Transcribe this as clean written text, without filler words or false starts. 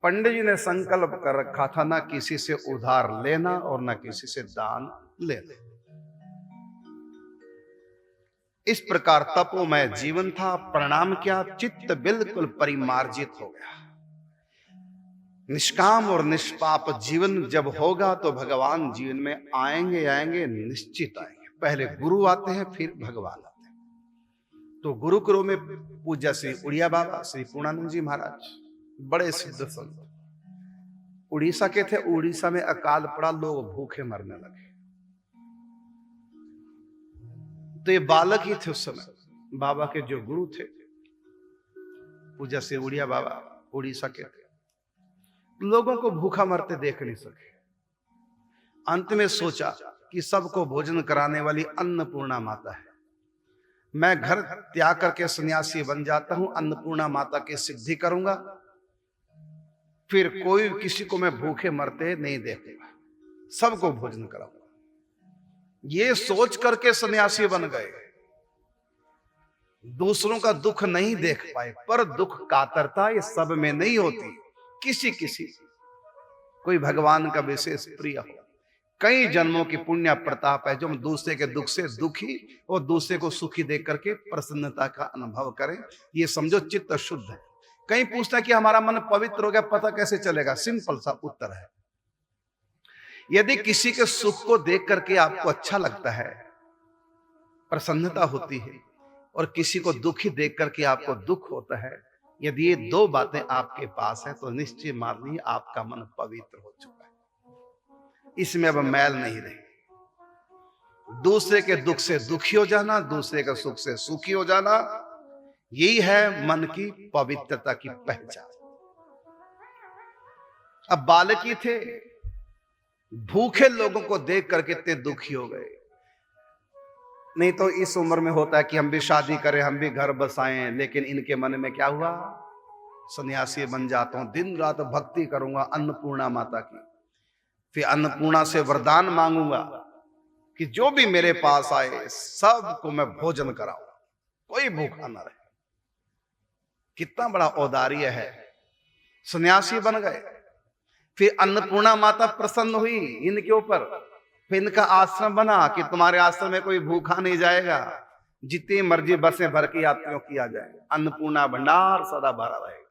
पंडित जी ने संकल्प कर रखा था ना किसी से उधार लेना और ना किसी से दान लेना। इस प्रकार तपोमय जीवन था। परिणाम क्या? चित्त बिल्कुल परिमार्जित हो गया। निष्काम और निष्पाप जीवन जब होगा तो भगवान जीवन में आएंगे आएंगे, निश्चित आएंगे। पहले गुरु आते हैं, फिर भगवान आते हैं। तो गुरुकुलों में पूज्य श्री उड़िया बाबा, श्री पूर्णानंद जी महाराज बड़े सिद्ध संत उड़ीसा के थे। उड़ीसा में अकाल पड़ा, लोग भूखे मरने लगे। तो ये बालक ही थे उस समय। बाबा के जो गुरु थे पूज्य श्री उड़िया बाबा उड़ीसा के थे। लोगों को भूखा मरते देख नहीं सके। अंत में सोचा कि सबको भोजन कराने वाली अन्नपूर्णा माता है, मैं घर त्याग करके सन्यासी बन जाता हूं, अन्नपूर्णा माता की सिद्धि करूंगा, फिर कोई किसी को मैं भूखे मरते नहीं देखूंगा, सबको भोजन कराऊंगा। ये सोच करके सन्यासी बन गए। दूसरों का दुख नहीं देख पाए, पर दुख कातरता ये सब में नहीं होती। किसी किसी कोई भगवान का विशेष प्रिय हो, कई जन्मों की पुण्य प्रताप है जो हम दूसरे के दुख से दुखी और दूसरे को सुखी देख करके प्रसन्नता का अनुभव करें। ये समझो चित्त शुद्ध है। कहीं पूछता है कि हमारा मन पवित्र हो गया, पता कैसे चलेगा? सिंपल सा उत्तर है, यदि किसी के सुख को देख करके आपको अच्छा लगता है, प्रसन्नता होती है, और किसी को दुखी देख करके आपको दुख होता है, यदि ये दो बातें आपके पास है तो निश्चय मान लीजिए आपका मन पवित्र हो चुका है। इसमें अब मैल नहीं रही। दूसरे के दुख से दुखी हो जाना, दूसरे के सुख से सुखी हो जाना, यही है मन की पवित्रता की पहचान। अब बालक ही थे, भूखे लोगों को देख करके इतने दुखी हो गए। नहीं तो इस उम्र में होता है कि हम भी शादी करें, हम भी घर बसाएं, लेकिन इनके मन में क्या हुआ? सन्यासी बन जाता हूं, दिन रात भक्ति करूंगा अन्नपूर्णा माता की, फिर अन्नपूर्णा से वरदान मांगूंगा कि जो भी मेरे पास आए सबको मैं भोजन कराऊं, कोई भूखा न रहे। कितना बड़ा औदार्य है। सन्यासी बन गए, फिर अन्नपूर्णा माता प्रसन्न हुई इनके ऊपर, फिर इनका आश्रम बना कि तुम्हारे आश्रम में कोई भूखा नहीं जाएगा, जितनी मर्जी बसें भर के यात्रियों की आ जाए, अन्नपूर्णा भंडार सदा भरा रहेगा।